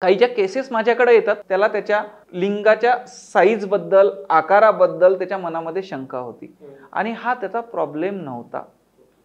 काही ज्या केसेस माझ्याकडे येतात त्याला त्याच्या लिंगाच्या साईजबद्दल, आकाराबद्दल त्याच्या मनामध्ये शंका होती आणि हा त्याचा प्रॉब्लेम नव्हता.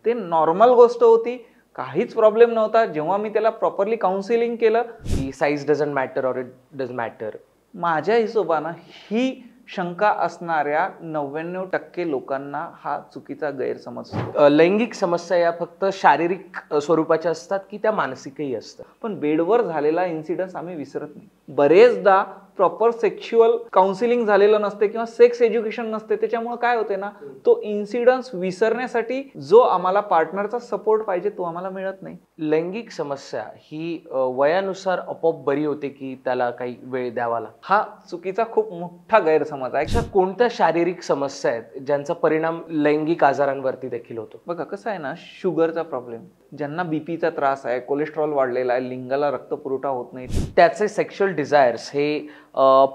ते नॉर्मल गोष्ट होती, काहीच प्रॉब्लेम नव्हता. जेव्हा मी त्याला प्रॉपरली काउन्सिलिंग केलं, की size doesn't matter or it does matter. माझ्या हिशोबानं ही शंका असणाऱ्या 99% लोकांना हा चुकीचा गैरसमज असतो. लैंगिक समस्या या फक्त शारीरिक स्वरूपाच्या असतात की त्या मानसिकही असतात? पण बेडवर झालेला इन्सिडन्स आम्ही विसरत नाही. बरेचदा प्रॉपर सेक्शुअल काउन्सिलिंग झालेलं नसते किंवा सेक्स एज्युकेशन नसते. त्याच्यामुळे काय होते ना, तो इन्सिडन्स विसरण्यासाठी जो आम्हाला पार्टनरचा सपोर्ट पाहिजे तो आम्हाला मिळत नाही. लैंगिक समस्या ही वयानुसार आपोआप बरी होते की त्याला काही वेळ द्यावा लागतो? हा चुकीचा खूप मोठा गैरसमज आहे. अशा कोणत्या शारीरिक समस्या आहेत ज्यांचा परिणाम लैंगिक आजारांवरती देखील होतो? बघा कसं आहे ना, शुगरचा प्रॉब्लेम, ज्यांना बीपीचा त्रास आहे, कोलेस्ट्रॉल वाढलेला आहे, लिंगाला रक्तपुरवठा होत नाही, त्याचे सेक्शुअल डिझायर्स हे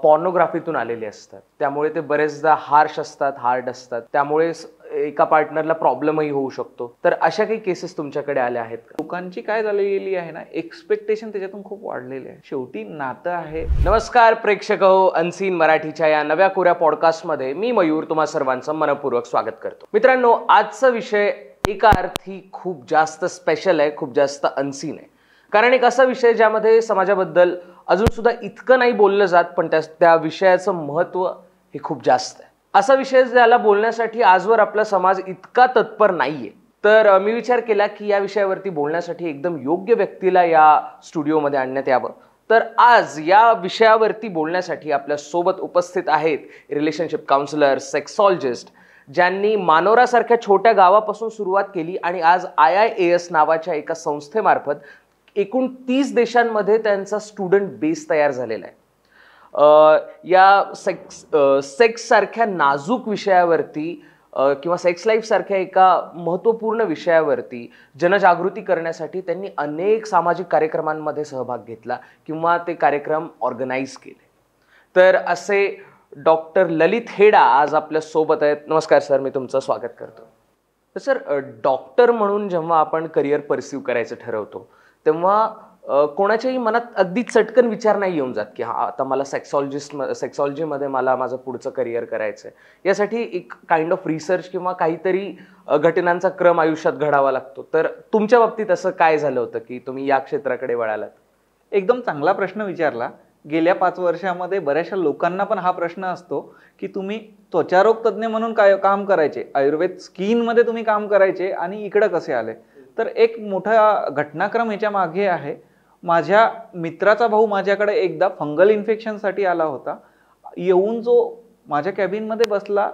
पॉर्नोग्राफीतून आलेले असतात, त्यामुळे ते बरेचदा हार्श असतात, हार्ड असतात, त्यामुळे एका पार्टनरला प्रॉब्लेमही होऊ शकतो. तर अशा काही केसेस तुमच्याकडे आल्या आहेत का? लोकांची काय झालेली आहे ना, एक्सपेक्टेशन त्याच्यातून खूप वाढलेले आहे. शेवटी नातं आहे. नमस्कार प्रेक्षक हो, अनसीन मराठीच्या या नव्या कोऱ्या पॉडकास्टमध्ये मी मयूर तुम्हा सर्वांचं मनपूर्वक स्वागत करतो. मित्रांनो, आजचा विषय एका अर्थी खूप जास्त स्पेशल आहे, खूप जास्त अनसीन आहे. कारण एक असा विषय ज्यामध्ये समाजाबद्दल अजून सुद्धा इतकं नाही बोललं जात, पण त्या विषयाचं महत्त्व हे खूप जास्त आहे. असा विषय ज्याला बोलण्यासाठी आजवर आपला समाज इतका तत्पर नाहीये. तर मी विचार केला की या विषयावरती बोलण्यासाठी एकदम योग्य व्यक्तीला या स्टुडिओमध्ये आणण्यात यावं. तर आज या विषयावरती बोलण्यासाठी आपल्या सोबत उपस्थित आहेत रिलेशनशिप काउन्सिलर, सेक्सॉलॉजिस्ट, ज्यांनी मानोरासारख्या छोट्या गावापासून सुरुवात केली आणि आज IIAS नावाच्या एका संस्थेमार्फत एकूण 30 देशांमध्ये त्यांचा स्टुडंट बेस तयार झालेला आहे. या सेक्स सारख्या नाजूक विषयावरती किंवा सेक्स लाईफ सारख्या एका महत्त्वपूर्ण विषयावरती जनजागृती करण्यासाठी त्यांनी अनेक सामाजिक कार्यक्रमांमध्ये सहभाग घेतला किंवा ते कार्यक्रम ऑर्गनाईज केले. तर असे डॉक्टर ललित हेडा आज आपल्या सोबत आहेत. नमस्कार सर, मी तुमचं स्वागत करतो. तर सर, डॉक्टर म्हणून जेव्हा आपण करिअर परस्यू करायचं ठरवतो तेव्हा कोणाच्याही मनात अगदी चटकन विचार नाही येऊन जात की हा आता मला सेक्सॉलॉजीमध्ये मला माझं पुढचं करिअर करायचं आहे. यासाठी एक काइंड ऑफ रिसर्च किंवा काहीतरी घटनांचा क्रम आयुष्यात घडावा लागतो. तर तुमच्या बाबतीत असं काय झालं होतं की तुम्ही या क्षेत्राकडे वळालात? एकदम चांगला प्रश्न विचारला. गेल्या 5 वर्षामध्ये बऱ्याचशा लोकांना पण हा प्रश्न असतो की तुम्ही त्वचारोग तज्ज्ञ म्हणून काय काम करायचे, आयुर्वेद स्किनमध्ये तुम्ही काम करायचे आणि इकडं कसे आले. तर एक मोठा घटनाक्रम ह्याच्या मागे आहे. माझ्या मित्राचा भाऊ माझ्याकडे एकदा फंगल इन्फेक्शनसाठी आला होता. येऊन जो माझ्या कॅबिनमध्ये बसला,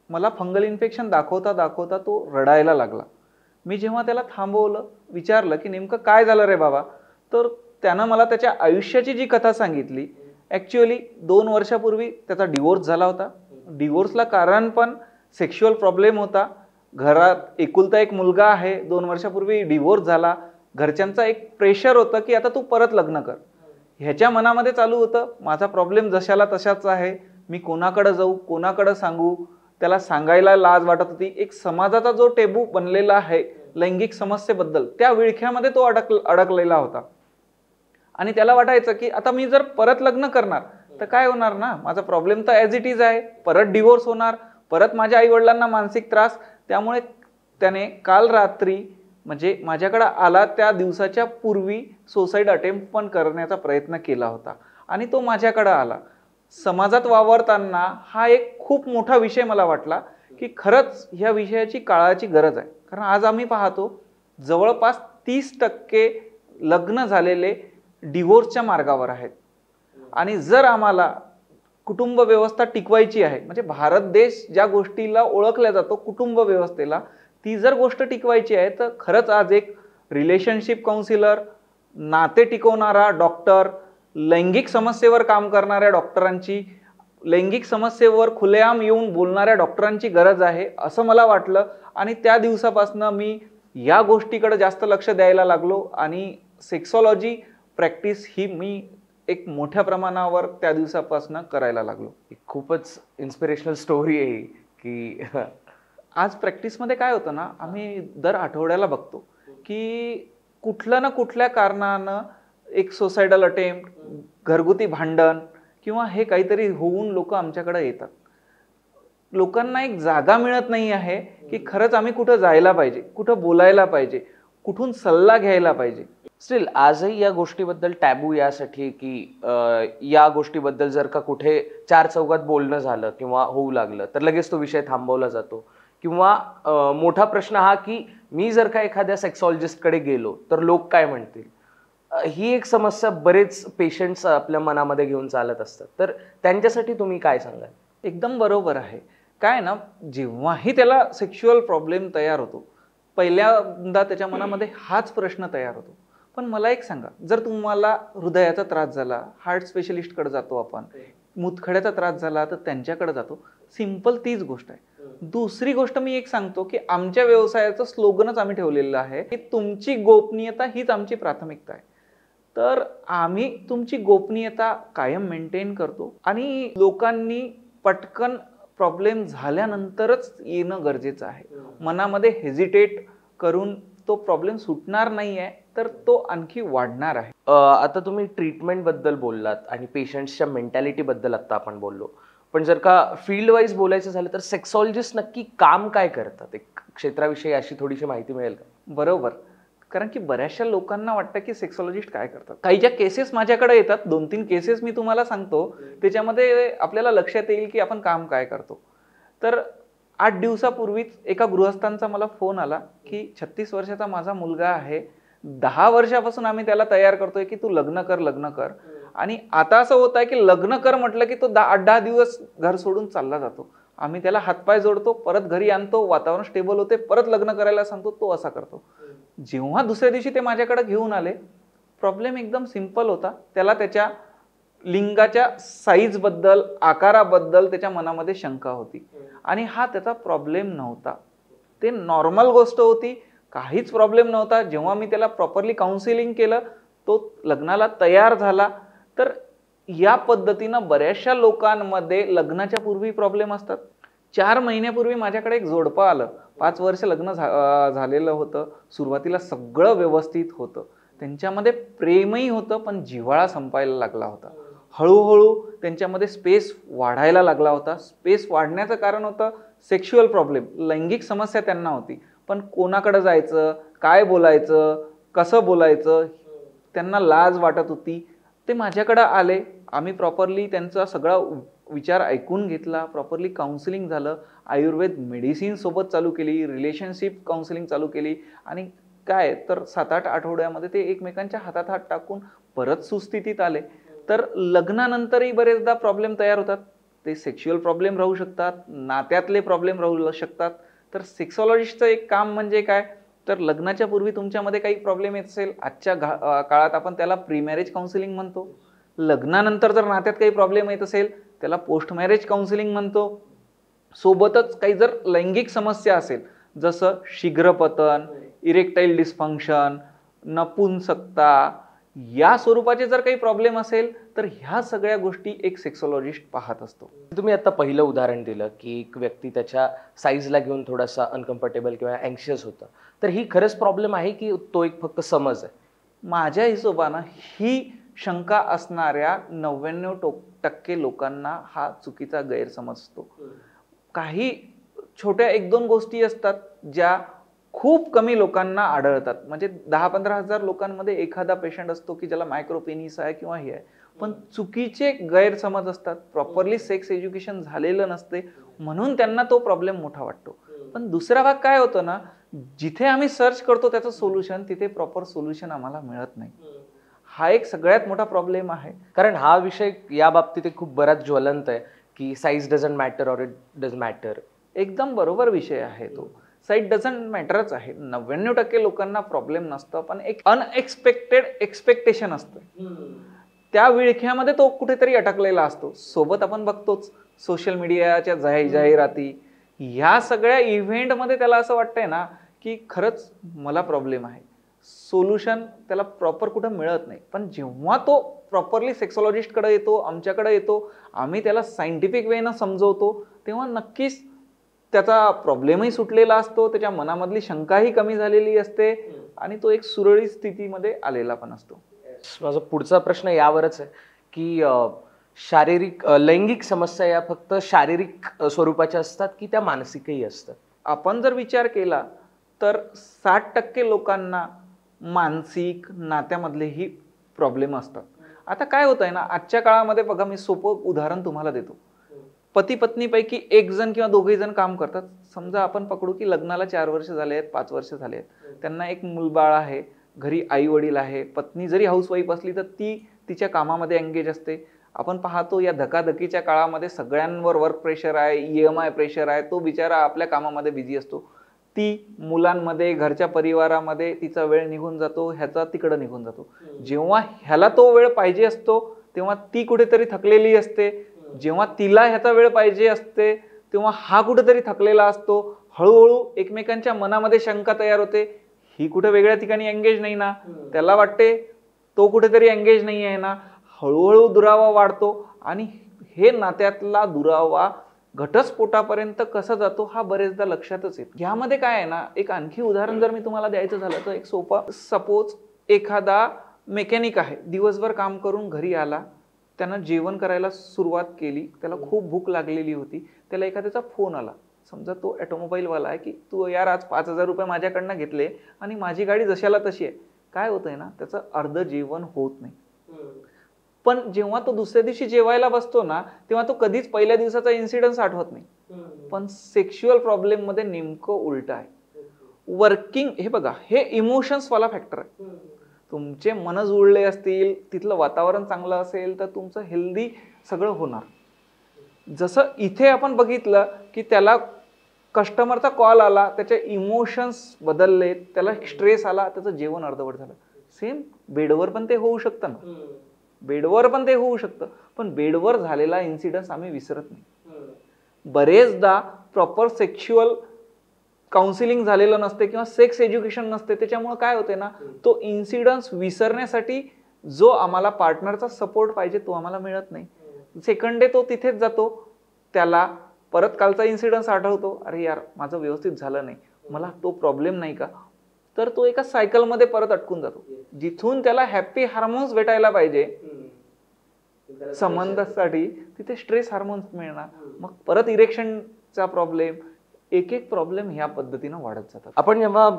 मला फंगल इन्फेक्शन दाखवता दाखवता तो रडायला लागला. मी जेव्हा त्याला थांबवलं, विचारलं की नेमकं काय झालं रे बाबा, तर त्यानं मला त्याच्या आयुष्याची जी कथा सांगितली. ॲक्च्युअली 2 वर्षापूर्वी त्याचा डिवोर्स झाला होता. डिवोर्सला कारण पण सेक्शुअल प्रॉब्लेम होता. घरात एकुलता एक मुलगा आहे, 2 वर्षापूर्वी डिवोर्स झाला. घरच्यांचा एक प्रेशर होतं की आता तू परत लग्न कर. ह्याच्या मनामध्ये चालू होतं माझा प्रॉब्लेम जशाला तशाच आहे, मी कोणाकडे जाऊ, कोणाकडे सांगू, त्याला सांगायला लाज वाटत होती. एक समाजाचा जो टेबू बनलेला आहे लैंगिक समस्येबद्दल, त्या विळख्यामध्ये तो अडकलेला होता. आणि त्याला वाटायचं की आता मी जर परत लग्न करणार तर काय होणार ना, माझा प्रॉब्लेम तर ॲज इट इज आहे, परत डिवोर्स होणार, परत माझ्या आईवडिलांना मानसिक त्रास. त्यामुळे त्याने काल रात्री म्हणजे माझ्याकडे आला त्या दिवसाच्या पूर्वी सुसाईड अटेम्प्ट पण करण्याचा प्रयत्न केला होता आणि तो माझ्याकडे आला. समाजात वावरताना हा एक खूप मोठा विषय मला वाटला की खरंच ह्या विषयाची काळाची गरज आहे. कारण आज आम्ही पाहतो जवळपास 30% लग्न झालेले डिवोर्सच्या मार्गावर आहेत. आणि जर आम्हाला कुटुंब व्यवस्था टिकवायची आहे, म्हणजे भारत देश ज्या गोष्टीला ओळखला जातो कुटुंब व्यवस्थेला, ती जर गोष्ट टिकवायची आहे तर खरंच आज एक रिलेशनशिप काउन्सिलर, नाते टिकवणारा डॉक्टर, लैंगिक समस्येवर काम करणाऱ्या डॉक्टरांची, लैंगिक समस्येवर खुलेआम येऊन बोलणाऱ्या डॉक्टरांची गरज आहे असं मला वाटलं. आणि त्या दिवसापासून मी या गोष्टीकडे जास्त लक्ष द्यायला लागलो आणि सेक्सॉलॉजी प्रॅक्टिस ही मी एक मोठ्या प्रमाणावर त्या दिवसापासून करायला लागलो. खूपच इन्स्पिरेशनल स्टोरी आहे की आज प्रॅक्टिसमध्ये काय होतं ना, आम्ही दर आठवड्याला बघतो की कुठल्या ना कुठल्या कारणानं एक सुसायडल अटेम्प्ट, घरगुती भांडण किंवा हे काहीतरी होऊन लोक आमच्याकडे येतात. लोकांना एक जागा मिळत नाही आहे की खरंच आम्ही कुठं जायला पाहिजे, कुठं बोलायला पाहिजे, कुठून सल्ला घ्यायला पाहिजे. स्टील आजही या गोष्टीबद्दल टॅबू यासाठी की या गोष्टीबद्दल जर का कुठे चार चौकात बोलणं झालं किंवा होऊ लागलं तर लगेच तो विषय थांबवला जातो. किंवा मोठा प्रश्न हा की मी जर का एखाद्या सेक्सॉलॉजिस्टकडे गेलो तर लोक काय म्हणतील, ही एक समस्या बरेच पेशंट्स आपल्या मनामध्ये घेऊन चालत असतात. तर त्यांच्यासाठी तुम्ही काय सांगाल? एकदम बरोबर आहे. काय ना, जेव्हाही त्याला सेक्शुअल प्रॉब्लेम तयार होतो पहिल्यांदा त्याच्या मनामध्ये हाच प्रश्न तयार होतो. पण मला एक सांगा, जर तुम्हाला हृदयाचा त्रास झाला, हार्ट स्पेशलिस्टकडे जातो आपण, मुतखड्याचा त्रास झाला तर त्यांच्याकडे जातो. सिंपल तीच गोष्ट आहे. दुसरी गोष्ट मी एक सांगतो की आमच्या व्यवसायाचं स्लोगनच आम्ही ठेवलेलं आहे की तुमची गोपनीयता हीच आमची प्राथमिकता आहे. तर आम्ही तुमची गोपनीयता कायम मेंटेन करतो आणि लोकांनी पटकन प्रॉब्लेम झाल्यानंतरच येणं गरजेचं आहे. मनामध्ये हेजिटेट करून तो प्रॉब्लेम सुटणार नाही आहे, तर तो आणखी वाढणार आहे. आता तुम्ही ट्रीटमेंट बद्दल बोललात आणि पेशंट्सच्या मेंटॅलिटी बद्दल आता आपण बोललो. पण जर का फील्ड वाईज बोलायचं झालं तर सेक्सॉलॉजिस्ट नक्की काम काय करतात, एक क्षेत्राविषयी अशी थोडीशी माहिती मिळेल का? बरोबर. कारण की बऱ्याचशा लोकांना वाटतं की सेक्सॉलॉजिस्ट काय करतात. काही ज्या केसेस माझ्याकडे येतात, 2-3 केसेस मी तुम्हाला सांगतो, त्याच्यामध्ये आपल्याला लक्षात येईल की आपण काम काय करतो. तर 8 दिवसापूर्वीच एका गृहस्थांचा मला फोन आला की 36 वर्षाचा माझा मुलगा आहे, 10 वर्षापासून आम्ही त्याला तयार करतोय की तू लग्न कर, लग्न कर. आणि आता असं होत आहे की लग्न कर म्हटलं की तो 8-10 दिवस घर सोडून चालला जातो. आम्ही त्याला हातपाय जोडतो, परत घरी आणतो, वातावरण स्टेबल होते, परत लग्न करायला सांगतो, तो असा करतो. जेव्हा दुसऱ्या दिवशी ते माझ्याकडे घेऊन आले, प्रॉब्लेम एकदम सिंपल होता. त्याला त्याच्या लिंगाच्या साईज बद्दल, आकाराबद्दल त्याच्या मनामध्ये शंका होती आणि हा त्याचा प्रॉब्लेम नव्हता. ते नॉर्मल गोष्ट होती, काहीच प्रॉब्लेम नव्हता. जेव्हा मी त्याला प्रॉपरली काउन्सिलिंग केलं, तो लग्नाला तयार झाला. तर या पद्धतीनं बऱ्याचशा लोकांमध्ये लग्नाच्या पूर्वी प्रॉब्लेम असतात. 4 महिन्यापूर्वी माझ्याकडे एक जोडपं आलं. 5 वर्ष लग्न झालेलं होतं. सुरुवातीला सगळं व्यवस्थित होतं. त्यांच्यामध्ये प्रेमही होतं, पण जिव्हाळा संपायला लागला होता. हळूहळू त्यांच्यामध्ये स्पेस वाढायला लागला होता. स्पेस वाढण्याचं कारण होतं सेक्शुअल प्रॉब्लेम, लैंगिक समस्या त्यांना होती. पण कोणाकडे जायचं, काय बोलायचं, कसं बोलायचं, त्यांना लाज वाटत होती. ते माझ्याकडे आले. आम्ही प्रॉपरली त्यांचा सगळा विचार ऐकून घेतला, प्रॉपरली काउन्सिलिंग झालं, आयुर्वेद मेडिसिन सोबत चालू केली, रिलेशनशिप काउन्सिलिंग चालू केली आणि काय तर 7-8 आठवड्यामध्ये ते एकमेकांच्या हातात हात टाकून परत सुस्थितीत आले. तर लग्नानंतरही बरेचदा प्रॉब्लेम तयार होतात. ते सेक्शुअल प्रॉब्लेम राहू शकतात, नात्यातले प्रॉब्लेम राहू शकतात. तर सेक्सॉलॉजिस्टचं एक काम म्हणजे काय, तर लग्नाच्या पूर्वी तुमच्यामध्ये काही प्रॉब्लेम येत असेल, आजच्या काळात आपण त्याला प्री मॅरेज काउन्सिलिंग म्हणतो. लग्नानंतर जर नात्यात काही प्रॉब्लेम येत असेल त्याला पोस्ट मॅरेज काउन्सिलिंग म्हणतो. सोबतच काही जर लैंगिक समस्या असेल, जसं शीघ्रपतन, इरेक्टाईल डिस्फंक्शन, नपुंसकता, या स्वरूपाचे जर काही प्रॉब्लेम असेल तर ह्या सगळ्या गोष्टी एक सेक्सॉलॉजिस्ट पाहत असतो. तुम्ही आता पहिलं उदाहरण दिलं की एक व्यक्ती त्याच्या साईजला घेऊन थोडासा अनकम्फर्टेबल किंवा अँक्शियस होता. तर ही खरंच प्रॉब्लेम आहे की तो एक फक्त समज आहे? माझ्या हिशोबानं ही शंका असणाऱ्या 99% लोकांना हा चुकीचा गैरसमज असतो. काही छोट्या 1-2 गोष्टी असतात ज्या खूप कमी लोकांना आढळतात. म्हणजे 10-15 हजार लोकांमध्ये एखादा पेशंट असतो की ज्याला मायक्रोपेनिस आहे किंवा हे आहे. पण चुकीचे गैरसमज असतात. प्रॉपरली सेक्स एज्युकेशन झालेलं नसते, म्हणून त्यांना तो प्रॉब्लेम मोठा वाटतो. पण दुसरा भाग काय होतो ना, जिथे आम्ही सर्च करतो त्याचं सोल्युशन, तिथे प्रॉपर सोल्युशन आम्हाला मिळत नाही. हा एक सगळ्यात मोठा प्रॉब्लेम आहे. कारण हा विषय या बाबतीत खूप बराच ज्वलंत आहे की size doesn't matter or it does matter. एकदम बरोबर विषय आहे तो. साईज डझंट मॅटरच आहे. 99% लोकांना प्रॉब्लेम नसतं, पण एक अनएक्सपेक्टेड एक्सपेक्टेशन असतं. त्या विळख्यामध्ये तो कुठेतरी अटकलेला असतो. सोबत आपण बघतोच सोशल मीडियाच्या जाहिराती, ह्या सगळ्या इव्हेंटमध्ये त्याला असं वाटतंय ना की खरंच मला प्रॉब्लेम आहे. सोल्युशन त्याला प्रॉपर कुठं मिळत नाही. पण जेव्हा तो प्रॉपरली सेक्सॉलॉजिस्टकडे येतो, आमच्याकडे येतो, आम्ही त्याला सायंटिफिक वेनं समजवतो, तेव्हा नक्कीच त्याचा प्रॉब्लेमही सुटलेला असतो, त्याच्या मनामधली शंकाही कमी झालेली असते आणि तो एक सुरळीत स्थितीमध्ये आलेला पण असतो. माझा पुढचा प्रश्न यावरच आहे की शारीरिक लैंगिक समस्या या फक्त शारीरिक स्वरूपाच्या असतात की त्या मानसिकही असतात? आपण जर विचार केला तर 60% लोकांना मानसिक नात्यामधलेही प्रॉब्लेम असतात. आता काय होत आहे ना, आजच्या काळामध्ये बघा, मी सोपं उदाहरण तुम्हाला देतो. पती पत्नीपैकी एक जण किंवा दोघेही जण काम करतात. समजा आपण पकडू की लग्नाला 4 वर्ष झाले आहेत, 5 वर्ष झाले आहेत, त्यांना एक मूलबाळ आहे, घरी आई वडील आहे, पत्नी जरी हाऊसवाईफ असली तर ती तिच्या कामामध्ये एंगेज असते. आपण पाहतो या धकाधकीच्या काळामध्ये सगळ्यांवर वर्क प्रेशर आहे, EMI प्रेशर आहे, तो बिचारा आपल्या कामामध्ये बिझी असतो. ती मुलांमध्ये, घरच्या परिवारामध्ये तिचा वेळ निघून जातो, ह्याचा तिकडं निघून जातो. जेव्हा ह्याला तो वेळ पाहिजे असतो तेव्हा ती कुठेतरी थकलेली असते, जेव्हा तिला ह्याचा वेळ पाहिजे असते तेव्हा हा कुठेतरी थकलेला असतो. हळूहळू एकमेकांच्या मनामध्ये शंका तयार होते, ही कुठे वेगळ्या ठिकाणी एंगेज नाही ना, त्याला वाटते तो कुठेतरी एंगेज नाही आहे ना. हळूहळू दुरावा वाढतो आणि हे नात्यातला दुरावा घटस्फोटापर्यंत कसा जातो हा बरेचदा लक्षातच येतो. यामध्ये काय आहे ना, एक आणखी उदाहरण जर मी तुम्हाला द्यायचं झालं तर एक सोपा, सपोज एखादा मेकॅनिक आहे, दिवसभर काम करून घरी आला, त्यानं जेवण करायला सुरुवात केली, त्याला खूप भूक लागलेली होती, त्याला एखाद्याचा फोन आला. समजा तो ऑटोमोबाईलवाला आहे की तू यार आज 5,000 रुपये माझ्याकडनं घेतले आणि माझी गाडी जशाला तशी आहे. काय होतंय ना, त्याचं अर्ध जेवण होत नाही. पण जेव्हा तो दुसऱ्या दिवशी जेवायला बसतो ना, तेव्हा तो कधीच पहिल्या दिवसाचा इन्सिडन्स आठवत नाही. पण सेक्शुअल प्रॉब्लेम मध्ये नेमकं उलट आहे. वर्किंग, हे बघा, हे इमोशन्स वाला फॅक्टर आहे. तुमचे मन जुळले असतील, तिथलं वातावरण चांगलं असेल तर तुमचं हेल्दी सगळं होणार. जसं इथे आपण बघितलं की त्याला कस्टमरचा कॉल आला, त्याचे इमोशन्स बदलले, त्याला स्ट्रेस आला, त्याचं जेवण अर्धवट झालं. सेम बेडवर पण ते होऊ शकतं ना, बेडवर पण ते होऊ शकतं. पण बेडवर झालेला इन्सिडन्स आम्ही विसरत नाही. बरेचदा प्रॉपर सेक्शुअल काउन्सिलिंग झालेलं नसते किंवा सेक्स एज्युकेशन नसते. त्याच्यामुळे काय होते ना, तो इन्सिडन्स विसरण्यासाठी जो आम्हाला पार्टनरचा सपोर्ट पाहिजे तो आम्हाला मिळत नाही. सेकंड डे तो तिथेच जातो, त्याला परत कालचा इन्सिडन्स आठवतो, अरे यार माझं व्यवस्थित झालं नाही, मला तो प्रॉब्लेम नाही का. तर तो एका सायकलमध्ये परत अटकून जातो, जिथून त्याला हॅपी हार्मोन्स भेटायला पाहिजे संबंधासाठी, तिथे स्ट्रेस हार्मोन्स मिळणार. मग परत इरेक्शनचा प्रॉब्लेम, एक एक प्रॉब्लेम ह्या पद्धतीनं वाढत जातात. आपण जेव्हा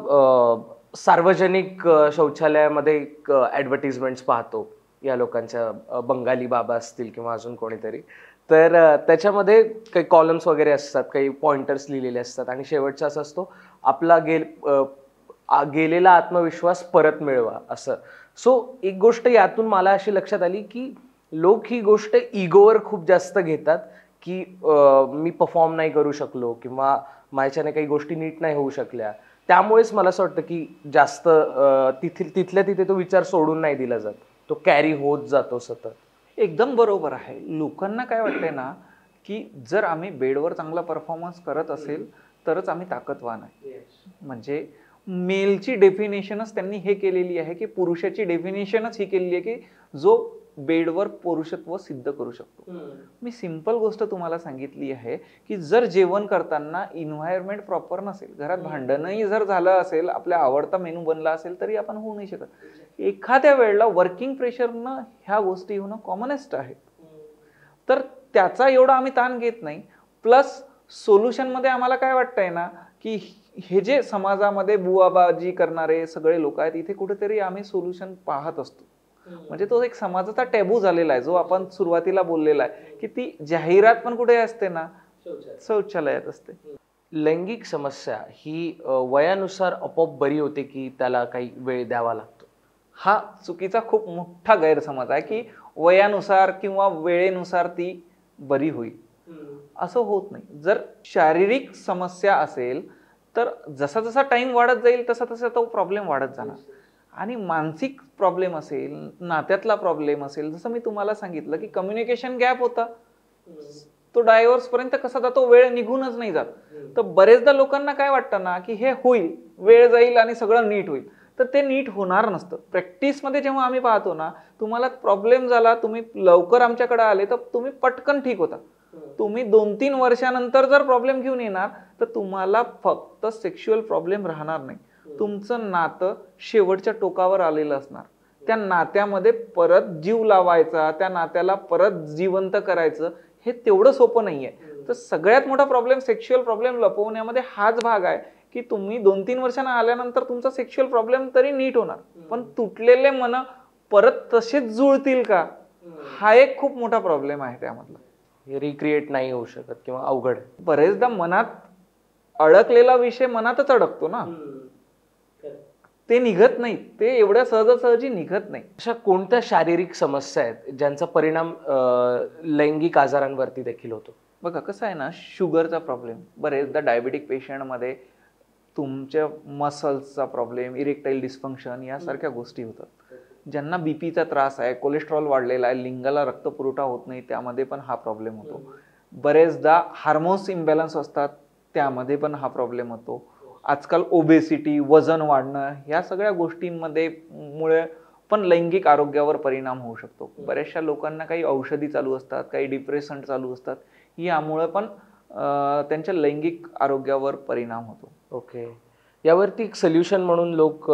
सार्वजनिक शौचालयामध्ये ऍडव्हर्टिजमेंट्स पाहतो या लोकांच्या, बंगाली बाबा असतील किंवा अजून कोणीतरी, तर त्याच्यामध्ये काही कॉलम्स वगैरे असतात, काही पॉइंटर्स लिहिलेले असतात आणि शेवटचा असं असतो, आपला गेलेला आत्मविश्वास परत मिळवा, असं. सो एक गोष्ट यातून मला अशी लक्षात आली की लोक ही गोष्ट इगोवर खूप जास्त घेतात की मी परफॉर्म नाही करू शकलो किंवा माझ्याने काही गोष्टी नीट नाही होऊ शकल्या, त्यामुळेच मला असं वाटतं की जास्त तिथल्या तिथे तो विचार सोडून नाही दिला जात, तो कॅरी होत जातो सतत. एकदम बरोबर आहे. लोकांना काय वाटतंय ना की जर आम्ही बेडवर चांगला परफॉर्मन्स करत असेल तरच आम्ही ताकदवान आहे. म्हणजे मेलची डेफिनेशनच त्यांनी हे केलेली आहे की पुरुषाची डेफिनेशनच ही केलेली आहे की जो बेडवर पुरुषत्व सिद्ध करू शकतो. मी सिंपल गोष्ट तुम्हाला सांगितली आहे की जर जेवण करताना इन्व्हायरमेंट प्रॉपर नसेल, घरात भांडणही जर झालं असेल, आपल्या आवडता मेनू बनला असेल तरी आपण होऊ नाही शकत. एखाद्या वेळेला वर्किंग प्रेशरनं ह्या गोष्टी होणं कॉमनेस्ट आहे. तर त्याचा एवढा आम्ही ताण घेत नाही. प्लस सोल्युशनमध्ये आम्हाला काय वाटतंय ना की हे जे समाजामध्ये बुवाबाजी करणारे सगळे लोक आहेत, इथे कुठेतरी आम्ही सोल्युशन पाहत असतो. म्हणजे तो एक समाजाचा टॅबू झालेला आहे, जो आपण सुरुवातीला बोललेला आहे की ती जाहिरात पण कुठे असते ना, शौचालयात असते. लैंगिक समस्या ही वयानुसार आपोआप बरी होते की त्याला काही वेळ द्यावा लागतो? हा चुकीचा खूप मोठा गैरसमज आहे की वयानुसार किंवा वेळेनुसार ती बरी होईल, असं होत नाही. जर शारीरिक समस्या असेल तर जसा जसा टाइम वाढत जाईल तसा तसा तो प्रॉब्लेम वाढत जाणार. आणि मानसिक प्रॉब्लेम असेल, नात्यातला प्रॉब्लेम असेल, जसं मी तुम्हाला सांगितलं की कम्युनिकेशन गॅप होता, तो डायव्हर्स पर्यंत कसा जातो, वेळ निघूनच नाही जात. तर बरेचदा लोकांना काय वाटतं ना की हे होईल, वेळ जाईल आणि सगळं नीट होईल. तर ते नीट होणार नसतं. प्रॅक्टिसमध्ये जेव्हा आम्ही पाहतो ना, तुम्हाला प्रॉब्लेम झाला, तुम्ही लवकर आमच्याकडे आले तर तुम्ही पटकन ठीक होता. तुम्ही 2-3 वर्षानंतर जर प्रॉब्लेम घेऊन येणार तर तुम्हाला फक्त सेक्शुअल प्रॉब्लेम राहणार नाही, तुमचं नातं शेवटच्या टोकावर आलेलं असणार. त्या नात्यामध्ये परत जीव लावायचा, त्या नात्याला परत जिवंत करायचं, हे तेवढं सोपं नाहीये. तर सगळ्यात मोठा प्रॉब्लेम, सेक्शुअल प्रॉब्लेम लपवण्यामध्ये हाच भाग आहे की तुम्ही 2-3 वर्षांना आल्यानंतर तुमचा सेक्शुअल प्रॉब्लेम तरी नीट होणार, पण तुटलेले मन परत तसेच जुळतील का, हा एक खूप मोठा प्रॉब्लेम आहे त्यामधला. हे रिक्रिएट नाही होऊ शकत किंवा अवघड आहे. बरेचदा मनात अडकलेला विषय मनातच अडकतो ना, ते निघत नाही, ते एवढ्या सहजासहजी निघत नाही. अशा कोणत्या शारीरिक समस्या आहेत ज्यांचा परिणाम लैंगिक आजारांवरती देखील होतो? बघा कसं आहे ना, शुगरचा प्रॉब्लेम, बरेचदा डायबेटिक पेशंटमध्ये तुमच्या मसल्सचा प्रॉब्लेम, इरेक्टाईल डिस्फंक्शन यासारख्या गोष्टी होतात. ज्यांना बीपीचा त्रास आहे, कोलेस्ट्रॉल वाढलेला आहे, लिंगाला रक्तपुरवठा होत नाही, त्यामध्ये पण हा प्रॉब्लेम होतो. बरेचदा हार्मोन्स इम्बॅलन्स असतात, त्यामध्ये पण हा प्रॉब्लेम होतो. आजकाल ओबेसिटी, वजन वाढणं, ह्या सगळ्या गोष्टींमध्ये मुळे पण लैंगिक आरोग्यावर परिणाम होऊ शकतो. बऱ्याचशा लोकांना काही औषधी चालू असतात, काही डिप्रेसंट चालू असतात, यामुळे पण त्यांच्या लैंगिक आरोग्यावर परिणाम होतो. ओके. यावरती एक सोल्युशन म्हणून लोक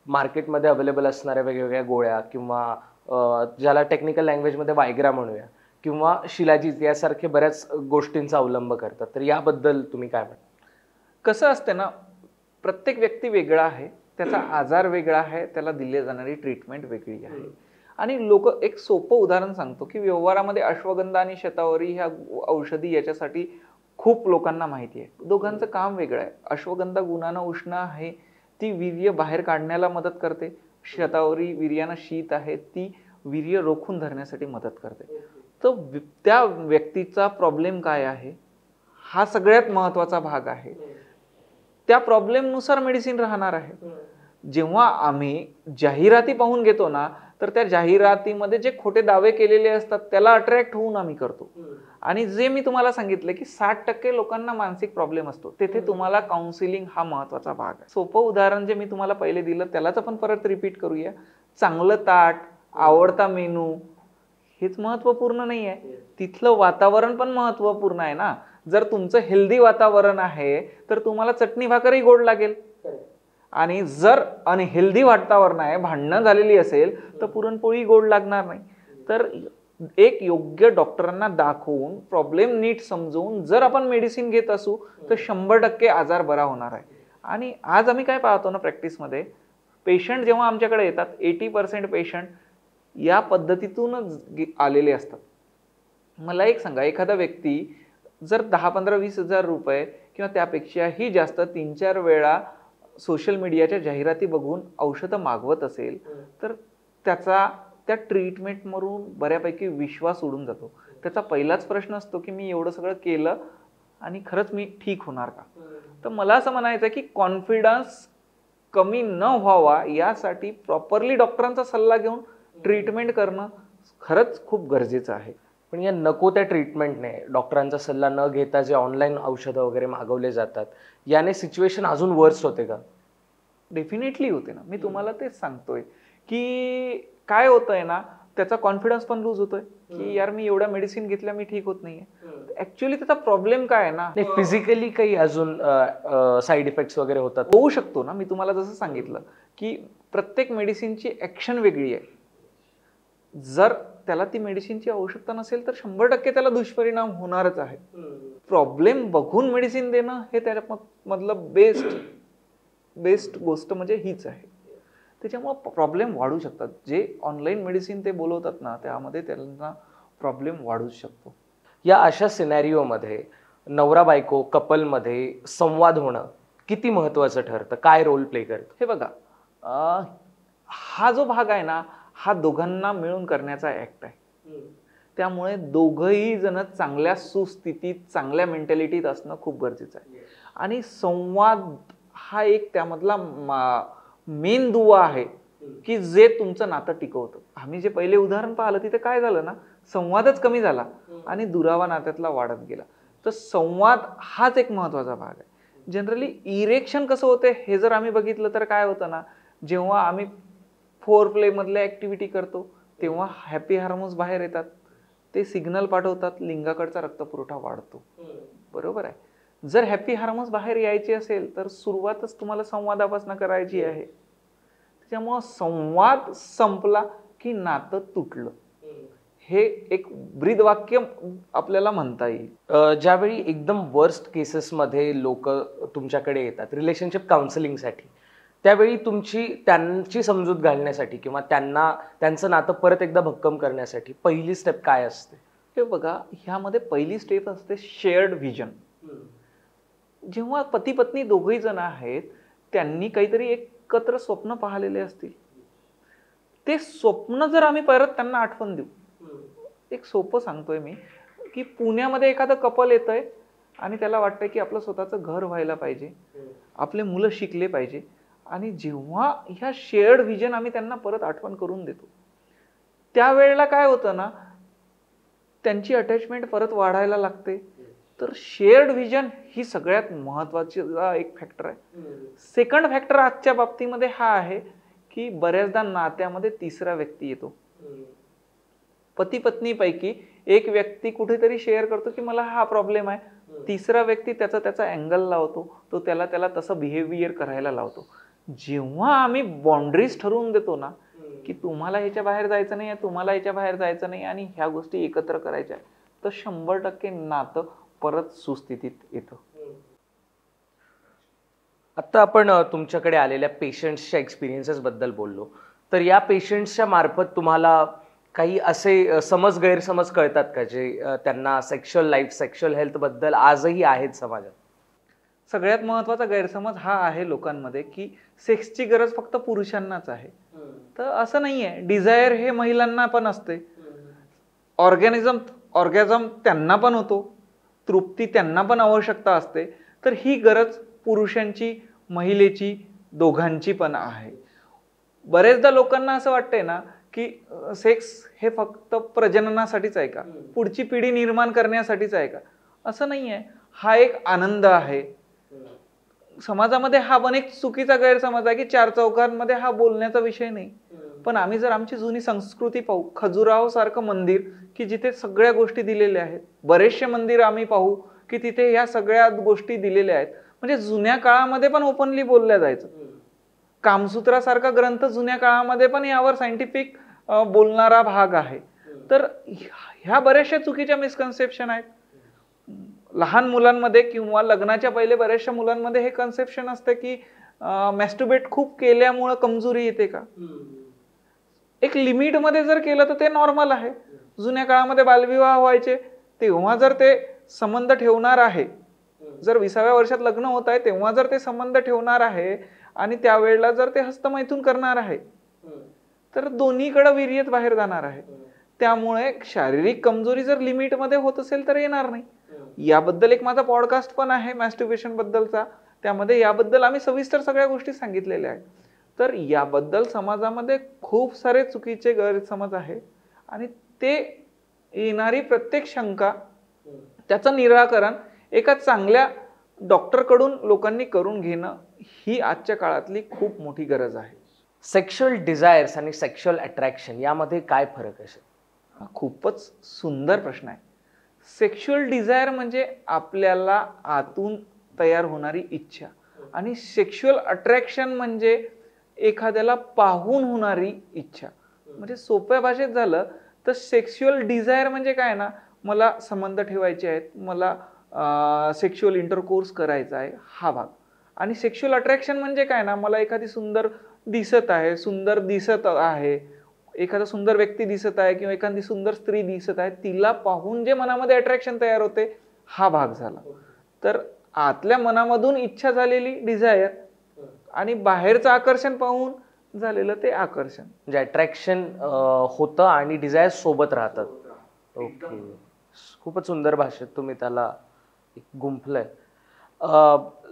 मार्केटमध्ये अवेलेबल असणाऱ्या वेगवेगळ्या गोळ्या किंवा ज्याला टेक्निकल लँग्वेजमध्ये वायग्रा म्हणूया किंवा शिलाजीत यासारखे बऱ्याच गोष्टींचा अवलंब करतात, तर याबद्दल तुम्ही काय म्हणता? कसं असते ना, प्रत्येक व्यक्ती वेगळा आहे, त्याचा आजार वेगळा आहे, त्याला दिली जाणारी ट्रीटमेंट वेगळी आहे. आणि लोक, एक सोपं उदाहरण सांगतो की व्यवहारामध्ये अश्वगंधा आणि शतावरी ह्या औषधी याच्यासाठी खूप लोकांना माहिती आहे. दोघांचं काम वेगळं आहे. अश्वगंधा गुणानं उष्ण आहे, ती वीर्य बाहेर काढण्याला मदत करते. शतावरी वीर्यानं शीत आहे, ती वीर्य रोखून धरण्यासाठी मदत करते. तर त्या व्यक्तीचा प्रॉब्लेम काय आहे, हा सगळ्यात महत्वाचा भाग आहे. त्या प्रॉब्लेमनुसार मेडिसिन राहणार आहे. जेव्हा आम्ही जाहिराती पाहून घेतो ना, तर त्या जाहिरातीमध्ये जे खोटे दावे केलेले असतात त्याला अट्रॅक्ट होऊन आम्ही करतो. आणि जे मी तुम्हाला सांगितलं की 60% लोकांना मानसिक प्रॉब्लेम असतो, तेथे तुम्हाला काउन्सिलिंग हा महत्वाचा भाग आहे. सोपं उदाहरण जे मी तुम्हाला पहिले दिलं त्यालाच आपण परत रिपीट करूया. चांगलं ताट, आवडता मेनू हेच महत्वपूर्ण नाही आहे, तिथलं वातावरण पण महत्वपूर्ण आहे ना. जर तुमचं हेल्दी वातावरण आहे तर तुम्हाला चटणी भाकरही गोड लागेल, आणि जर अनहेल्दी वातावरण आहे, भांडणं झालेली असेल तर पुरणपोळी गोड लागणार नाही. तर एक योग्य डॉक्टरांना दाखवून, प्रॉब्लेम नीट समजून जर आपण मेडिसिन घेत असू तर 100% आजार बरा होणार आहे. आणि आज आम्ही काय पाहतो ना प्रॅक्टिसमध्ये, पेशंट जेव्हा आमच्याकडे येतात, 80% पेशंट या पद्धतीतूनच आलेले असतात. मला एक सांगा, एखादा व्यक्ती जर 10-15-20 हजार रुपये किंवा त्यापेक्षाही जास्त 3-4 वेळा सोशल मीडियाच्या जाहिराती बघून औषधं मागवत असेल तर त्याचा त्या ट्रीटमेंटवरून बऱ्यापैकी विश्वास उडून जातो. त्याचा पहिलाच प्रश्न असतो की मी एवढं सगळं केलं आणि खरंच मी ठीक होणार का. तर मला असं म्हणायचं की कॉन्फिडन्स कमी न व्हावा यासाठी प्रॉपरली डॉक्टरांचा सल्ला घेऊन ट्रीटमेंट करणं खरंच खूप गरजेचं आहे. पण या नको त्या ट्रीटमेंटने, डॉक्टरांचा सल्ला न घेता जे ऑनलाईन औषधं वगैरे मागवले जातात, याने सिच्युएशन अजून वर्स होते का? डेफिनेटली होते ना. मी तुम्हाला तेच सांगतोय की काय होतंय ना, त्याचा कॉन्फिडन्स पण लूज होतोय की यार मी एवढ्या मेडिसिन घेतल्या, मी ठीक होत नाहीये. ऍक्च्युअली त्याचा प्रॉब्लेम काय आहे ना, फिजिकली काही अजून साईड इफेक्ट्स वगैरे होतात? होऊ शकतो ना. मी तुम्हाला जसं सांगितलं की प्रत्येक मेडिसिनची ऍक्शन वेगळी आहे. जर त्याला ती मेडिसिनची आवश्यकता नसेल तर 100% त्याला दुष्परिणाम होणारच आहे. प्रॉब्लेम बघून मेडिसिन देणं हे त्या मधलं बेस्ट गोष्ट म्हणजे हीच आहे. त्याच्यामुळे प्रॉब्लेम वाढू शकतात. जे ऑनलाईन मेडिसिन ते बोलवतात ना, त्यामध्ये त्यांना प्रॉब्लेम वाढूच शकतो. या अशा सिनॅरिओमध्ये नवरा बायको कपलमध्ये संवाद होणं किती महत्वाचं ठरतं? काय रोल प्ले करतं? हे बघा, हा जो भाग आहे ना, हा दोघांना मिळून करण्याचा ऍक्ट आहे. त्यामुळे दोघंही जण चांगल्या सुस्थितीत, चांगल्या मेंटॅलिटीत असणं खूप गरजेचं आहे. आणि संवाद हा एक त्यामधला मेन दुवा आहे की जे तुमचं नातं टिकवतं. आम्ही जे पहिले उदाहरण पाहिलं तिथे काय झालं ना, संवादच कमी झाला आणि दुरावा नात्यातला वाढत गेला. तर संवाद हाच एक महत्वाचा भाग आहे. जनरली इरेक्शन कसं होते हे जर आम्ही बघितलं तर काय होतं ना, जेव्हा आम्ही फोर प्ले मधल्या ऍक्टिव्हिटी करतो तेव्हा हॅपी हार्मोन्स बाहेर येतात, ते सिग्नल पाठवतात, लिंगाकडचा रक्तपुरवठा वाढतो. बरोबर आहे. जर हॅपी हार्मोन्स बाहेर यायचे असेल तर सुरुवातच तुम्हाला संवादापासून करायची आहे. त्यामुळं संवाद संपला की नातं तुटलं. हे एक ब्रीदवाक्य आपल्याला म्हणता येईल. ज्यावेळी एकदम वर्स्ट केसेसमध्ये लोक तुमच्याकडे येतात रिलेशनशिप काउन्सिलिंगसाठी, त्यावेळी त्यांची समजूत घालण्यासाठी किंवा त्यांचं नातं परत एकदा भक्कम करण्यासाठी पहिली स्टेप काय असते? हे बघा, ह्यामध्ये पहिली स्टेप असते शेअर्ड व्हिजन. जेव्हा पती पत्नी दोघही जण आहेत, त्यांनी काहीतरी एकत्र स्वप्न पाहिलेले असतील, ते स्वप्न जर आम्ही परत त्यांना आठवण देऊ. एक सोपं सांगतोय मी, की पुण्यामध्ये एखादं कपल येतंय आणि त्याला वाटतंय की आपलं स्वतःचं घर व्हायला पाहिजे, आपले मुलं शिकले पाहिजे, आणि जेव्हा ह्या शेअर्ड व्हिजन आम्ही त्यांना परत आठवण करून देतो, त्यावेळेला काय होतं ना, त्यांची अटॅचमेंट परत वाढायला लागते. तर शेअर्ड व्हिजन ही सगळ्यात महत्वाची एक फॅक्टर आहे. सेकंड फॅक्टर आजच्या बाबतीमध्ये हा आहे की बऱ्याचदा नात्यामध्ये तिसरा व्यक्ती येतो. पती पत्नी पैकी एक व्यक्ती कुठेतरी शेअर करतो की मला हा प्रॉब्लेम आहे, तिसरा व्यक्ती त्याचा अँगल लावतो, तो त्याला तसं बिहेवियर करायला लावतो. जेव्हा आम्ही बाउंड्रीज ठरवून देतो ना, की तुम्हाला ह्याच्या बाहेर जायचं नाही, तुम्हाला ह्याच्या बाहेर जायचं नाही, आणि ह्या गोष्टी एकत्र करायच्या, तर 100% नातं परत सुस्थितीत येतं. आता आपण तुमच्याकडे आलेल्या पेशंट्सच्या एक्सपिरियन्सेस बद्दल बोललो, तर या पेशंट्सच्या मार्फत तुम्हाला काही असे गैरसमज कळतात का जे त्यांना सेक्शुअल लाईफ, सेक्शुअल हेल्थ बद्दल आजही आहेत समाजात? सगळ्यात महत्वाचा गैरसमज हा आहे लोकांमध्ये की सेक्सची गरज फक्त पुरुषांनाच आहे. तर असं नाहीये. डिझायर हे महिलांना पण असते, ऑर्गॅझम त्यांना पण होतो, तृप्ती त्यांना पण आवश्यकता असते. तर ही गरज पुरुषांची, महिलेची, दोघांची पण आहे. बरेचदा लोकांना असं वाटतंय ना की सेक्स हे फक्त प्रजननासाठीच आहे का, पुढची पिढी निर्माण करण्यासाठीच आहे का? असं नाहीये. हा एक आनंद आहे. समाजामध्ये हा पण एक चुकीचा गैरसमज आहे की चार चौकांमध्ये हा बोलण्याचा विषय नाही. पण आम्ही जर आमची जुनी संस्कृती पाहू, खजुराहो सारखं मंदिर की जिथे सगळ्या गोष्टी दिलेल्या आहेत, बरेचसे मंदिर आम्ही पाहू की तिथे ह्या सगळ्या गोष्टी दिलेल्या आहेत. म्हणजे जुन्या काळामध्ये पण ओपनली बोलल्या जायचं. कामसूत्रासारखा ग्रंथ जुन्या काळामध्ये पण यावर सायंटिफिक बोलणारा भाग आहे. तर ह्या बऱ्याचशा चुकीच्या मिसकन्सेप्शन आहेत. लहान मुलांमध्ये किंवा लग्नाच्या पहिले बऱ्याचशा मुलांमध्ये हे कन्सेप्शन असते की मॅस्टुबेट खूप केल्यामुळे कमजोरी येते का. एक लिमिट मध्ये जर केलं तर ते नॉर्मल आहे. जुन्या काळामध्ये बालविवाह व्हायचे, तेव्हा जर ते संबंध ठेवणार आहे, जर 20व्या वर्षात लग्न होत आहे तेव्हा जर ते संबंध ठेवणार आहे आणि त्यावेळेला जर ते हस्तमैथून करणार आहे, तर दोन्हीकडे वीर्यच बाहेर जाणार आहे. त्यामुळे शारीरिक कमजोरी जर लिमिट मध्ये होत असेल तर येणार नाही. याबद्दल एक माझा पॉडकास्ट पण आहे मॅस्टुर्बेशन बद्दलचा, त्यामध्ये याबद्दल आम्ही सविस्तर सगळ्या गोष्टी सांगितलेल्या आहेत. तर याबद्दल समाजामध्ये खूप सारे चुकीचे गैरसमज आहे आणि ते येणारी प्रत्येक शंका, त्याचं निराकरण एका चांगल्या डॉक्टरकडून लोकांनी करून घेणं ही आजच्या काळातली खूप मोठी गरज आहे. सेक्शुअल डिझायर्स आणि सेक्शुअल अट्रॅक्शन यामध्ये काय फरक असेल? खूपच सुंदर प्रश्न आहे. सेक्शुअल डिझायर म्हणजे आपल्याला आतून तयार होणारी इच्छा, आणि सेक्शुअल अट्रॅक्शन म्हणजे एखाद्याला पाहून होणारी इच्छा. म्हणजे सोप्या भाषेत झालं तर सेक्शुअल डिझायर म्हणजे काय ना, मला संबंध ठेवायचे आहेत, मला सेक्शुअल इंटरकोर्स करायचा आहे, हा भाग. आणि सेक्शुअल अट्रॅक्शन म्हणजे काय ना, मला एखादी सुंदर दिसत आहे, एखादा सुंदर व्यक्ती दिसत आहे किंवा एखादी सुंदर स्त्री दिसत आहे, तिला पाहून जे मनामध्ये अट्रॅक्शन तयार होते, हा भाग झाला. तर आतल्या मनामधून इच्छा झालेली डिझायर आणि बाहेरचं आकर्षण पाहून झालेलं ते आकर्षण, म्हणजे अट्रॅक्शन होतं आणि डिझायर सोबत राहतात. ओके, खूपच सुंदर भाषेत तुम्ही त्याला गुंफलंय.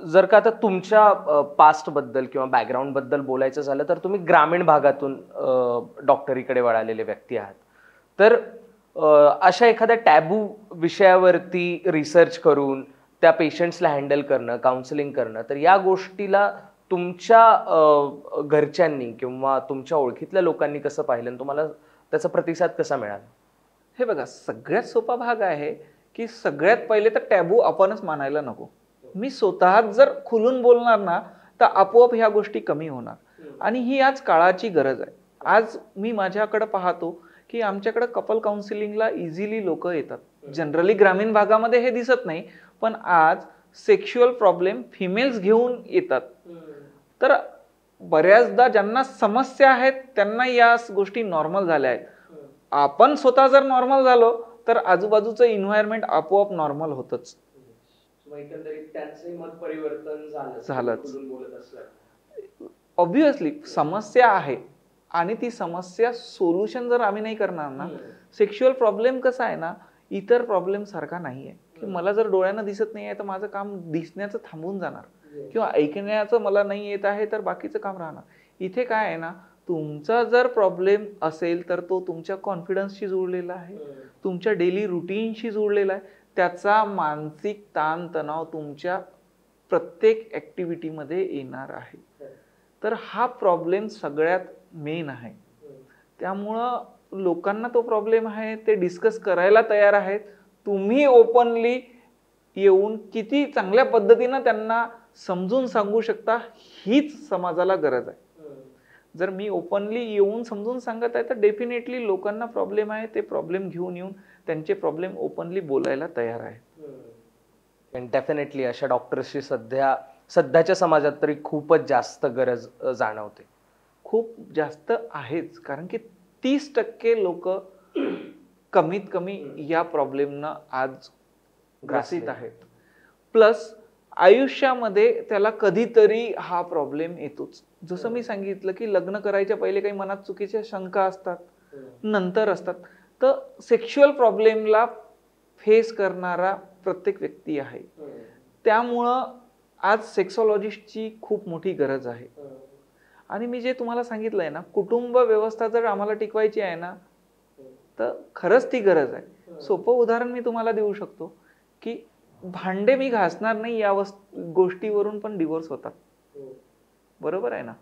जर का आता तुमच्या पास्ट बद्दल किंवा बॅकग्राऊंड बद्दल बोलायचं झालं तर तुम्ही ग्रामीण भागातून डॉक्टरीकडे वळालेले व्यक्ती आहात. तर अशा एखाद्या टॅबू विषयावरती रिसर्च करून त्या पेशंट्सला हँडल करणं, काउन्सिलिंग करणं, तर या गोष्टीला तुमच्या घरच्यांनी किंवा तुमच्या ओळखीतल्या लोकांनी कसं पाहिलं आणि तुम्हाला त्याचा प्रतिसाद कसा मिळाला? हे बघा, सगळ्यात सोपा भाग आहे की सगळ्यात पहिले तर टॅबू आपणच मानायला नको. मी स्वतःच जर खुलून बोलणार ना तर आपोआप ह्या गोष्टी कमी होणार. आणि ही आज काळाची गरज आहे. आज मी माझ्याकडे पाहतो की आमच्याकडे कपल काउन्सिलिंगला इझिली लोक येतात. जनरली ग्रामीण भागामध्ये हे दिसत नाही, पण आज सेक्शुअल प्रॉब्लेम फिमेल्स घेऊन येतात. तर बऱ्याचदा ज्यांना समस्या आहेत त्यांना या गोष्टी नॉर्मल झाल्या आहेत. आपण स्वतः जर नॉर्मल झालो तर आजूबाजूचं इन्व्हायरमेंट आपोआप नॉर्मल होतच. झालंच. ऑब्विसली समस्या आहे आणि ती समस्या सोल्युशन जर आम्ही नाही करणार ना, सेक्शुअल प्रॉब्लेम कसा आहे ना, इतर प्रॉब्लेम सारखा नाहीये की मला जर डोळ्यांना दिसत नाही आहे तर माझं काम दिसण्याचं थांबून जाणार, किंवा ऐकण्याचं मला नाही येत आहे तर बाकीचं काम राहणार. इथे काय आहे ना, तुमचा जर प्रॉब्लेम असेल तर तो तुमच्या कॉन्फिडन्सशी जोडलेला आहे, तुमच्या डेली रुटीनशी जोडलेला आहे. त्याचा मानसिक ताणतणाव तुमच्या प्रत्येक ऍक्टिव्हिटीमध्ये येणार आहे. तर हा प्रॉब्लेम सगळ्यात मेन आहे. त्यामुळं लोकांना तो प्रॉब्लेम आहे ते डिस्कस करायला तयार आहेत. तुम्ही ओपनली येऊन किती चांगल्या पद्धतीनं त्यांना समजून सांगू शकता, हीच समाजाला गरज आहे. जर मी ओपनली येऊन समजून सांगत आहे तर डेफिनेटली लोकांना प्रॉब्लेम आहे ते प्रॉब्लेम घेऊन येऊन त्यांचे प्रॉब्लेम ओपनली बोलायला तयार आहे. डेफिनेटली अशा डॉक्टर्सची सध्याच्या समाजात तरी खूपच जास्त गरज जाणवते. खूप जास्त आहेच, कारण की 30% लोक कमीत कमी या प्रॉब्लेमनं आज ग्रासित आहेत. प्लस आयुष्यामध्ये त्याला कधीतरी हा प्रॉब्लेम येतोच. जसं मी सांगितलं की लग्न करायच्या पहिले काही मनात चुकीच्या शंका असतात, नंतर असतात. तर सेक्शुअल प्रॉब्लेमला फेस करणारा प्रत्येक व्यक्ती आहे. त्यामुळं आज सेक्सॉलॉजिस्टची खूप मोठी गरज आहे. आणि मी जे तुम्हाला सांगितलंय ना, कुटुंब व्यवस्था जर आम्हाला टिकवायची आहे ना, तर खरंच ती गरज आहे. सोपं उदाहरण मी तुम्हाला देऊ शकतो की भांडे मी घासणार नाही या गोष्टीवरून पण डिवोर्स होतात. बरोबर आहे ना.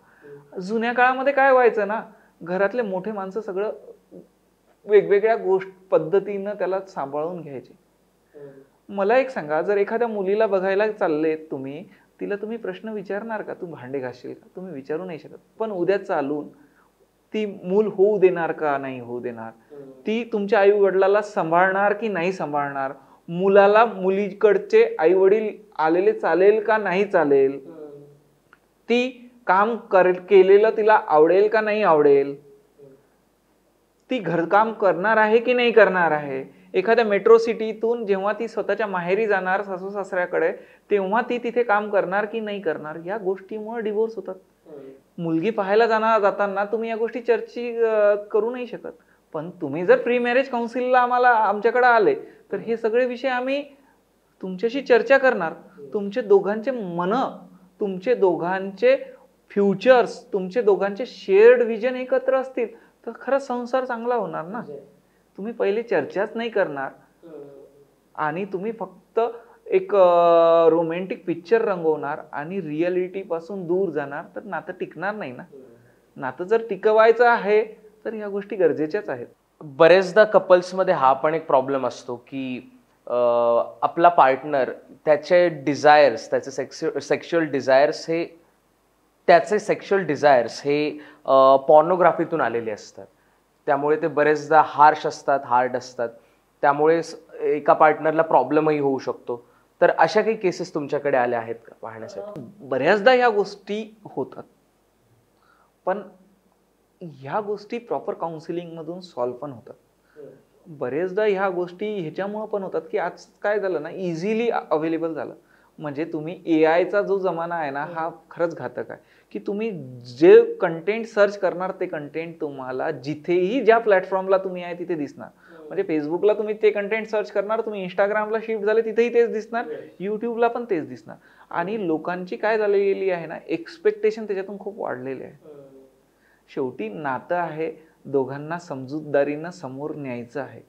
जुन्या काळामध्ये काय व्हायचं ना, घरातले मोठे माणसं सगळं वेगवेगळ्या पद्धतीनं त्याला सांभाळून घ्यायचे. मला एक सांगा, जर एखाद्या मुलीला बघायला चाललेत तुम्ही, तिला तुम्ही प्रश्न विचारणार का, तू भांडे घासशील का? तुम्ही विचारू नाही शकत. पण उद्या चालून ती मूल होऊ देणार का नाही होऊ देणार, ती तुमच्या आई वडिलाला सांभाळणार की नाही सांभाळणार, मुलाला मुलीकडचे आई वडील आलेले चालेल का नाही चालेल, ती काम केलेलं तिला आवडेल का नाही आवडेल, ती घरकाम करणार आहे की नाही करणार आहे. एखाद्या मेट्रो सिटीतून जेव्हा ती स्वतःच्या माहेरी जाणार सासू सासऱ्याकडे, तेव्हा ती तिथे काम करणार की नाही करणार. या गोष्टीमुळे डिवोर्स होतात. मुलगी पाहायला जाताना तुम्ही या गोष्टी करू नाही शकत. पण तुम्ही जर प्री मॅरेज काउन्सिलला आमच्याकडे आले तर हे सगळे विषय आम्ही तुमच्याशी चर्चा करणार. तुमचे दोघांचे मन, तुमचे दोघांचे फ्युचर्स, तुमचे दोघांचे शेअर्ड विजन एकत्र असतील तर खरंच संसार चांगला होणार ना. तुम्ही पहिले चर्चाच नाही करणार आणि तुम्ही फक्त एक रोमॅन्टिक पिक्चर रंगवणार आणि रिअलिटी पासून दूर जाणार तर नातं टिकणार नाही ना. नातं जर टिकवायचं आहे तर ह्या गोष्टी गरजेच्याच आहेत. बरेचदा कपल्समध्ये हा पण एक प्रॉब्लेम असतो की आपला पार्टनर त्याचे डिझायर्स, त्याचे सेक्शुअल डिझायर्स हे पॉर्नोग्राफीतून आलेले असतात. त्यामुळे ते बरेचदा हार्ड असतात. त्यामुळे एका पार्टनरला प्रॉब्लेमही होऊ शकतो. तर अशा काही केसेस तुमच्याकडे आल्या आहेत का पाहण्यासाठी? बऱ्याचदा ह्या गोष्टी होतात, पण ह्या गोष्टी प्रॉपर काउन्सिलिंग मधून सॉल्व्ह पण होतात. बरेचदा ह्या गोष्टी ह्याच्यामुळे पण होतात की आज काय झालं ना, इझिली अवेलेबल झालं. म्हणजे तुम्ही एआयचा जो जमाना आहे ना, हा खरंच घातक आहे की तुम्ही जे कंटेंट सर्च करणार ते कंटेंट तुम्हाला जिथेही ज्या प्लॅटफॉर्मला तुम्ही आहे तिथे दिसणार. म्हणजे फेसबुकला तुम्ही ते कंटेंट सर्च करणार, तुम्ही इंस्टाग्रामला शिफ्ट झाले तिथेही तेच दिसणार, युट्यूबला पण तेच दिसणार. आणि लोकांची काय झालेली आहे ना, एक्सपेक्टेशन त्याच्यातून खूप वाढलेले आहे. शेवटी नातं आहे, दोघांना समजूतदारीनं समोर न्यायचं आहे.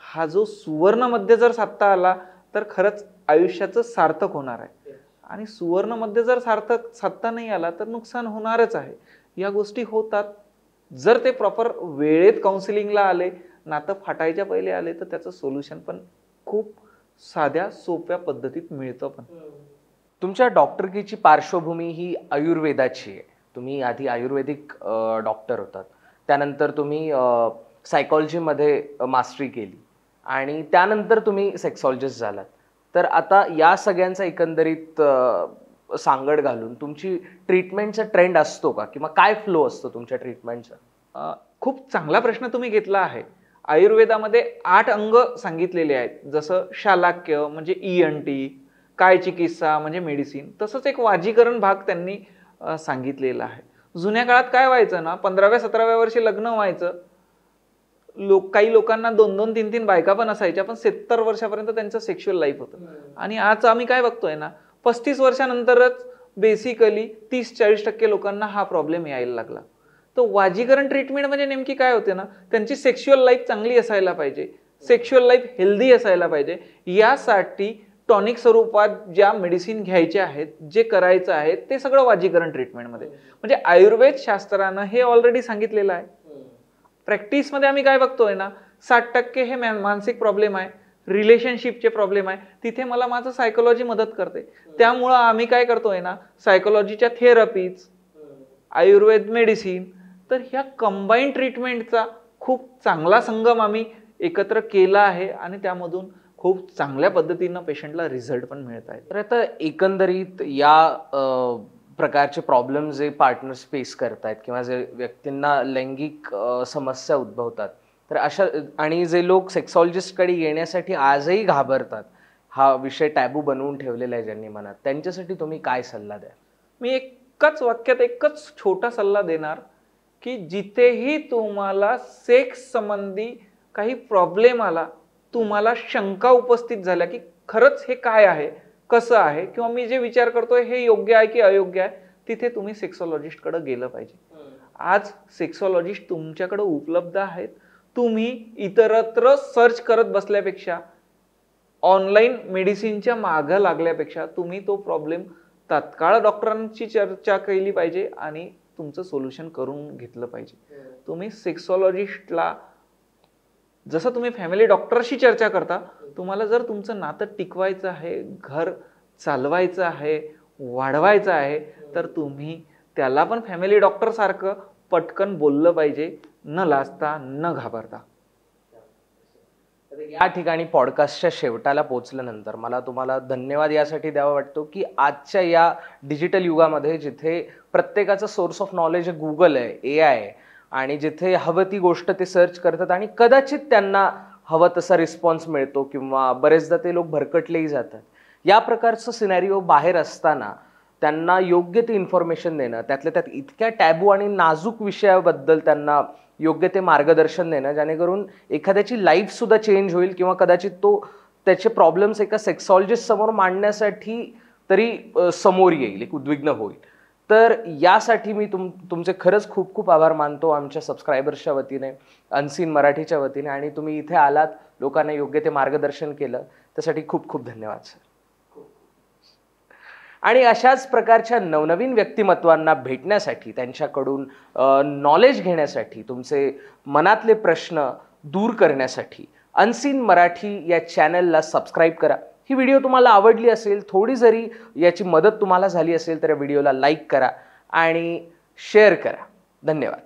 हा जो सुवर्ण मध्ये जर साधता आला तर खरंच आयुष्याचं सार्थक होणार आहे. आणि सुवर्ण मध्ये जर साधता नाही आला तर नुकसान होणारच आहे. या गोष्टी होतात. जर ते प्रॉपर वेळेत काउन्सिलिंगला आले, नातं फाटायच्या पहिले आले तर त्याचं सोल्युशन पण खूप साध्या सोप्या पद्धतीत मिळतं. पण तुमच्या डॉक्टरकीची पार्श्वभूमी ही आयुर्वेदाची आहे. तुम्ही आधी आयुर्वेदिक डॉक्टर होतात, त्यानंतर तुम्ही सायकॉलॉजीमध्ये मास्टरी केली आणि त्यानंतर तुम्ही सेक्सॉलॉजिस्ट झालात. तर आता या सगळ्यांचा एकंदरीत सांगड घालून तुमची ट्रीटमेंटचा ट्रेंड असतो का, किंवा काय फ्लो असतो तुमच्या ट्रीटमेंटचा? खूप चांगला प्रश्न तुम्ही घेतला आहे. आयुर्वेदामध्ये 8 अंग सांगितलेले आहेत. जसं शालाक्य म्हणजे ENT, काय चिकित्सा म्हणजे मेडिसिन, तसंच एक वाजीकरण भाग त्यांनी सांगितलेला आहे. जुन्या काळात काय व्हायचं ना, 15व्या-17व्या वर्षी लग्न व्हायचं, काही लोकांना 2-2, 3-3 बायका पण असायच्या, पण 70 वर्षापर्यंत त्यांचं सेक्शुअल लाईफ होतं. आणि आज आम्ही काय बघतोय ना, 35 वर्षानंतरच बेसिकली 30-40% लोकांना हा प्रॉब्लेम यायला लागला. तर वाजीकरण ट्रीटमेंट म्हणजे नेमकी काय होते ना, त्यांची सेक्शुअल लाईफ चांगली असायला पाहिजे, सेक्शुअल लाईफ हेल्दी असायला पाहिजे. यासाठी टॉनिक स्वरूपात ज्या मेडिसिन घ्यायच्या आहेत, जे करायचं आहे ते सगळं वाजीकरण ट्रीटमेंटमध्ये. म्हणजे आयुर्वेद शास्त्रानं हे ऑलरेडी सांगितलेलं आहे. प्रॅक्टिसमध्ये आम्ही काय बघतोय ना, 60% हे मानसिक प्रॉब्लेम आहे, रिलेशनशिपचे प्रॉब्लेम आहे, तिथे मला माझं सायकोलॉजी मदत करते. त्यामुळं आम्ही काय करतोय ना, सायकोलॉजीच्या थेरपीज, आयुर्वेद मेडिसिन, तर ह्या कंबाईन ट्रीटमेंटचा खूप चांगला संगम आम्ही एकत्र केला आहे आणि त्यामधून खूप चांगल्या पद्धतीनं पेशंटला रिझल्ट पण मिळत आहेत. तर आता एकंदरीत या प्रकारचे प्रॉब्लेम जे पार्टनर्स फेस करतायत किंवा जे व्यक्तींना लैंगिक समस्या उद्भवतात, तर अशा आणि जे लोक सेक्सॉलॉजिस्टकडे येण्यासाठी आजही घाबरतात, हा विषय टॅबू बनवून ठेवलेला आहे ज्यांनी मनात, त्यांच्यासाठी तुम्ही काय सल्ला द्याल? मी एकच वाक्यात एकच छोटा सल्ला देणार की जिथेही तुम्हाला सेक्स संबंधी काही प्रॉब्लेम आला, तुम्हाला शंका उपस्थित झाल्या की खरंच हे काय आहे, कसं आहे, किंवा मी जे विचार करतोय हे योग्य आहे की अयोग्य आहे, तिथे तुम्ही सेक्सॉलॉजिस्टकडे गेलं पाहिजे. आज सेक्सॉलॉजिस्ट तुमच्याकडे उपलब्ध आहेत. तुम्ही इतरत्र सर्च करत बसल्यापेक्षा, ऑनलाईन मेडिसिनच्या मागं लागल्यापेक्षा तुम्ही तो प्रॉब्लेम तात्काळ डॉक्टरांची चर्चा केली पाहिजे आणि तुमचं सोल्युशन करून घेतलं पाहिजे. तुम्ही सेक्सॉलॉजिस्टला जसं तुम्ही फॅमिली डॉक्टरशी चर्चा करता, तुम्हाला जर तुमचं नातं टिकवायचं आहे, घर चालवायचं आहे, वाढवायचं आहे, तर तुम्ही त्याला पण फॅमिली डॉक्टर सारखं पटकन बोललं पाहिजे, न लाजता न घाबरता. या ठिकाणी पॉडकास्टच्या शेवटाला पोहोचल्यानंतर मला तुम्हाला धन्यवाद यासाठी द्यावा वाटतो की आजच्या या डिजिटल युगामध्ये जिथे प्रत्येकाचा सोर्स ऑफ नॉलेज गुगल आहे, AI आहे, आणि जिथे हवं ती गोष्ट ते सर्च करतात आणि कदाचित त्यांना हवा तसा रिस्पॉन्स मिळतो किंवा बरेचदा ते लोक भरकटलेही जातात, या प्रकारचं सिनॅरिओ बाहेर असताना त्यांना योग्य ती इन्फॉर्मेशन देणं, त्यातल्या त्यात इतक्या टॅबू आणि नाजूक विषयाबद्दल त्यांना योग्य ते मार्गदर्शन देणं, जेणेकरून एखाद्याची लाईफ सुद्धा चेंज होईल किंवा कदाचित तो त्याचे प्रॉब्लेम्स एका सेक्सॉलॉजिस्ट समोर मांडण्यासाठी तरी समोर येईल, एक उद्विग्न होईल. तर यासाठी मी तुमचे खरंच खूप खूप आभार मानतो आमच्या सबस्क्रायबर्सच्या वतीने, अनसीन मराठीच्या वतीने, आणि तुम्ही इथे आलात, लोकांना योग्य ते मार्गदर्शन केलं, त्यासाठी खूप खूप धन्यवाद सर. आणि अशाच प्रकारच्या नवनवीन व्यक्तिमत्वांना भेटण्यासाठी, त्यांच्याकडून नॉलेज घेण्यासाठी, तुमचे मनातले प्रश्न दूर करण्यासाठी अनसीन मराठी या चॅनलला सबस्क्राईब करा. ही व्हिडिओ तुम्हाला आवडली असेल, थोडी जरी याची मदत तुम्हाला झाली असेल तर या व्हिडिओला लाईक करा आणि शेअर करा. धन्यवाद.